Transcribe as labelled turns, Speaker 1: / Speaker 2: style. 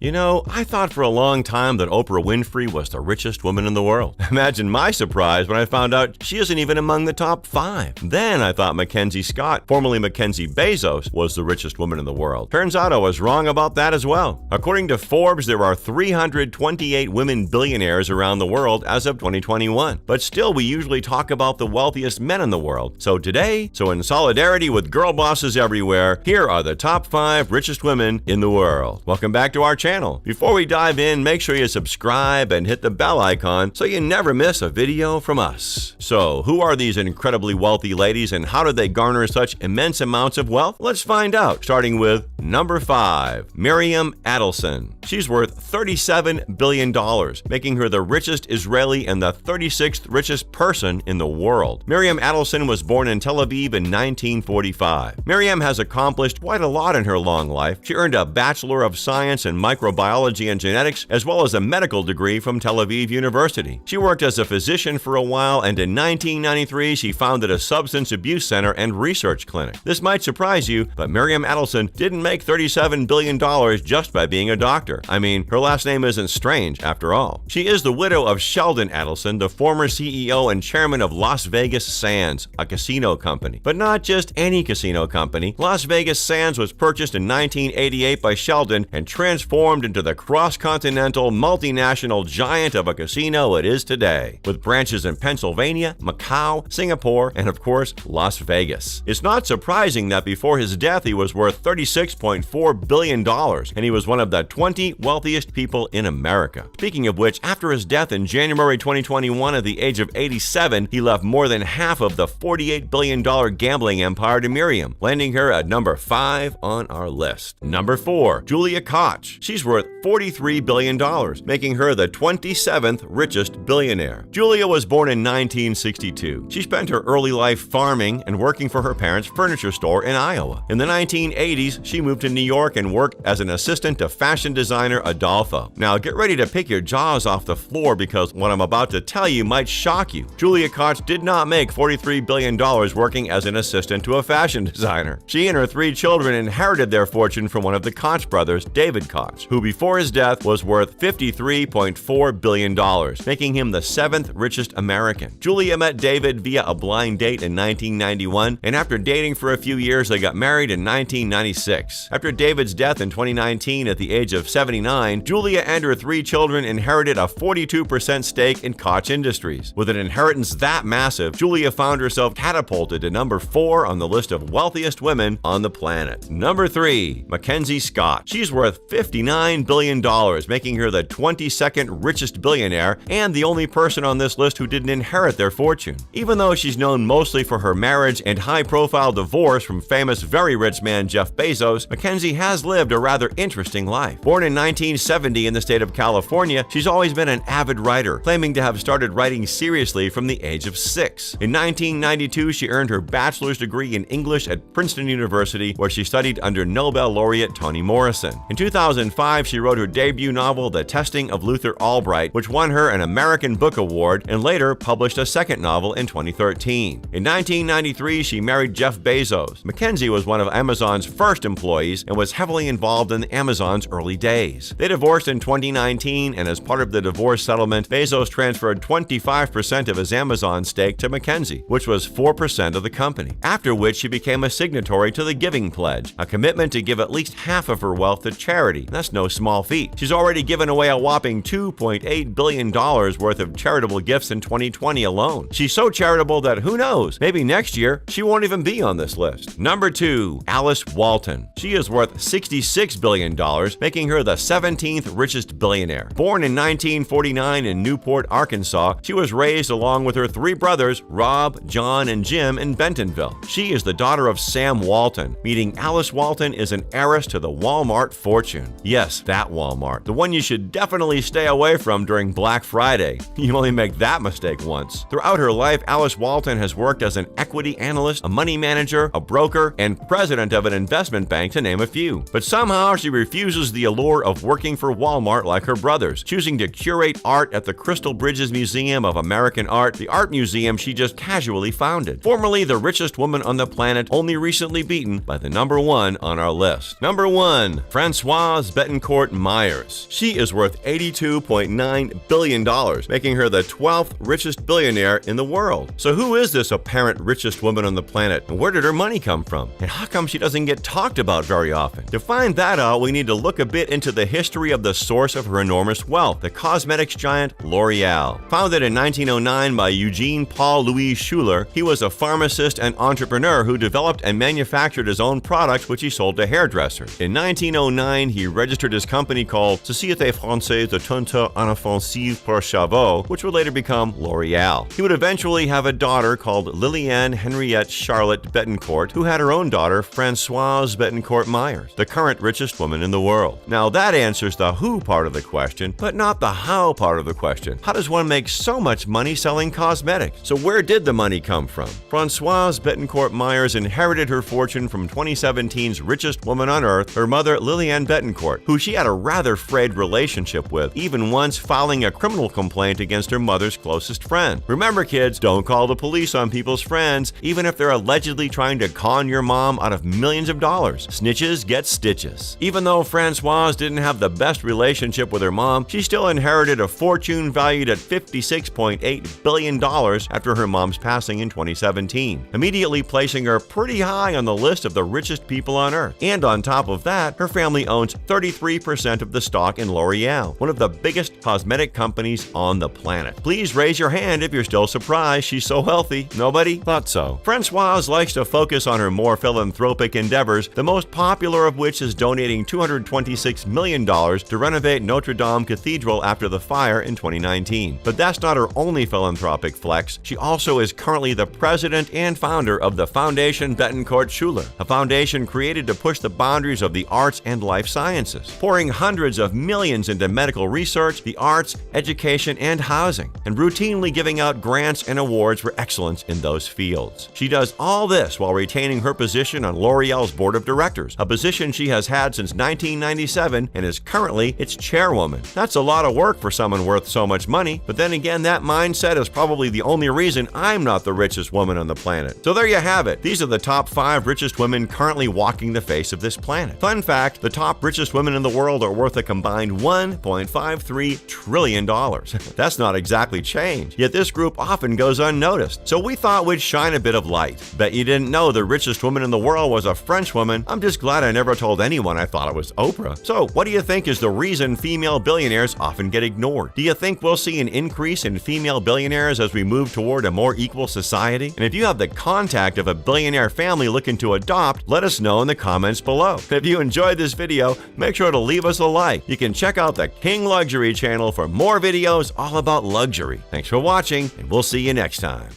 Speaker 1: You know, I thought for a long time that Oprah Winfrey was the richest woman in the world. Imagine my surprise when I found out she isn't even among the top 5. Then I thought Mackenzie Scott, formerly Mackenzie Bezos, was the richest woman in the world. Turns out I was wrong about that as well. According to Forbes, there are 328 women billionaires around the world as of 2021. But still, we usually talk about the wealthiest men in the world. So in solidarity with girl bosses everywhere, here are the top 5 richest women in the world. Welcome back to our channel. Before we dive in, make sure you subscribe and hit the bell icon so you never miss a video from us. So, who are these incredibly wealthy ladies and how did they garner such immense amounts of wealth? Let's find out, starting with number 5, Miriam Adelson. She's worth $37 billion, making her the richest Israeli and the 36th richest person in the world. Miriam Adelson was born in Tel Aviv in 1945. Miriam has accomplished quite a lot in her long life. She earned a Bachelor of Science in Microbiology and Genetics, as well as a medical degree from Tel Aviv University. She worked as a physician for a while, and in 1993, she founded a substance abuse center and research clinic. This might surprise you, but Miriam Adelson didn't make $37 billion just by being a doctor. I mean, her last name isn't strange, after all. She is the widow of Sheldon Adelson, the former CEO and chairman of Las Vegas Sands, a casino company. But not just any casino company. Las Vegas Sands was purchased in 1988 by Sheldon and transformed into the cross-continental, multinational giant of a casino it is today, with branches in Pennsylvania, Macau, Singapore, and of course, Las Vegas. It's not surprising that before his death, he was worth $36.4 billion, and he was one of the 20 wealthiest people in America. Speaking of which, after his death in January 2021 at the age of 87, he left more than half of the $48 billion gambling empire to Miriam, landing her at number 5 on our list. Number 4, Julia Koch. She's worth $43 billion, making her the 27th richest billionaire. Julia was born in 1962. She spent her early life farming and working for her parents' furniture store in Iowa. In the 1980s, she moved to New York and worked as an assistant to fashion designer Adolfo. Now, get ready to pick your jaws off the floor because what I'm about to tell you might shock you. Julia Koch did not make $43 billion working as an assistant to a fashion designer. She and her 3 children inherited their fortune from one of the Koch brothers, David Koch, who before his death was worth $53.4 billion, making him the 7th richest American. Julia met David via a blind date in 1991, and after dating for a few years, they got married in 1996. After David's death in 2019 at the age of 79, Julia and her 3 children inherited a 42% stake in Koch Industries. With an inheritance that massive, Julia found herself catapulted to number 4 on the list of wealthiest women on the planet. Number 3, Mackenzie Scott. She's worth $59 billion, making her the 22nd richest billionaire and the only person on this list who didn't inherit their fortune. Even though she's known mostly for her marriage and high-profile divorce from famous very rich man Jeff Bezos, Mackenzie has lived a rather interesting life. Born in 1970 in the state of California, she's always been an avid writer, claiming to have started writing seriously from the age of 6. In 1992, she earned her bachelor's degree in English at Princeton University, where she studied under Nobel laureate Toni Morrison. In 2005, she wrote her debut novel, The Testing of Luther Albright, which won her an American Book Award, and later published a second novel in 2013. In 1993, she married Jeff Bezos. Mackenzie was one of Amazon's first employees and was heavily involved in Amazon's early days. They divorced in 2019, and as part of the divorce settlement, Bezos transferred 25% of his Amazon stake to Mackenzie, which was 4% of the company, after which she became a signatory to the Giving Pledge, a commitment to give at least half of her wealth to charity. That's no small feat. She's already given away a whopping $2.8 billion worth of charitable gifts in 2020 alone. She's so charitable that who knows, maybe next year she won't even be on this list. Number 2, Alice Walton. She is worth $66 billion, making her the 17th richest billionaire. Born in 1949 in Newport, Arkansas, she was raised along with her 3 brothers, Rob, John, and Jim, in Bentonville. She is the daughter of Sam Walton, meaning Alice Walton is an heiress to the Walmart fortune. Yes, that Walmart. The one you should definitely stay away from during Black Friday. You only make that mistake once. Throughout her life, Alice Walton has worked as an equity analyst, a money manager, a broker, and president of an investment bank, to name a few. But somehow she refuses the allure of working for Walmart like her brothers, choosing to curate art at the Crystal Bridges Museum of American Art, the art museum she just casually founded. Formerly the richest woman on the planet, only recently beaten by the number 1 on our list. Number 1, Françoise Bettencourt. Betancourt Myers. She is worth $82.9 billion, making her the 12th richest billionaire in the world. So who is this apparent richest woman on the planet, and where did her money come from? And how come she doesn't get talked about very often? To find that out, we need to look a bit into the history of the source of her enormous wealth, the cosmetics giant L'Oreal. Founded in 1909 by Eugene Paul Louis Schuler, he was a pharmacist and entrepreneur who developed and manufactured his own products, which he sold to hairdressers. In 1909, he registered his company called Société Française de Teinture Inoffensive pour Cheveux, which would later become L'Oreal. He would eventually have a daughter called Liliane Henriette Charlotte Betancourt, who had her own daughter, Françoise Betancourt Myers, the current richest woman in the world. Now that answers the who part of the question, but not the how part of the question. How does one make so much money selling cosmetics? So where did the money come from? Françoise Betancourt Myers inherited her fortune from 2017's richest woman on earth, her mother Liliane Betancourt, who she had a rather frayed relationship with, even once filing a criminal complaint against her mother's closest friend. Remember kids, don't call the police on people's friends, even if they're allegedly trying to con your mom out of millions of dollars. Snitches get stitches. Even though Françoise didn't have the best relationship with her mom, she still inherited a fortune valued at $56.8 billion after her mom's passing in 2017, immediately placing her pretty high on the list of the richest people on earth. And on top of that, her family owns 33% of the stock in L'Oreal, one of the biggest cosmetic companies on the planet. Please raise your hand if you're still surprised she's so wealthy. Nobody? Thought so. Françoise likes to focus on her more philanthropic endeavors, the most popular of which is donating $226 million to renovate Notre Dame Cathedral after the fire in 2019. But that's not her only philanthropic flex. She also is currently the president and founder of the Foundation Betancourt Schuler, a foundation created to push the boundaries of the arts and life sciences, pouring hundreds of millions into medical research, the arts, education, and housing, and routinely giving out grants and awards for excellence in those fields. She does all this while retaining her position on L'Oreal's board of directors, a position she has had since 1997 and is currently its chairwoman. That's a lot of work for someone worth so much money, but then again, that mindset is probably the only reason I'm not the richest woman on the planet. So there you have it. These are the top 5 richest women currently walking the face of this planet. Fun fact, the top richest women in the world are worth a combined $1.53 trillion. That's not exactly change, yet this group often goes unnoticed. So we thought we'd shine a bit of light. Bet you didn't know the richest woman in the world was a French woman. I'm just glad I never told anyone I thought it was Oprah. So what do you think is the reason female billionaires often get ignored? Do you think we'll see an increase in female billionaires as we move toward a more equal society? And if you have the contact of a billionaire family looking to adopt, let us know in the comments below. If you enjoyed this video, make sure to leave us a like. You can check out the King Luxury channel for more videos all about luxury. Thanks for watching, and we'll see you next time.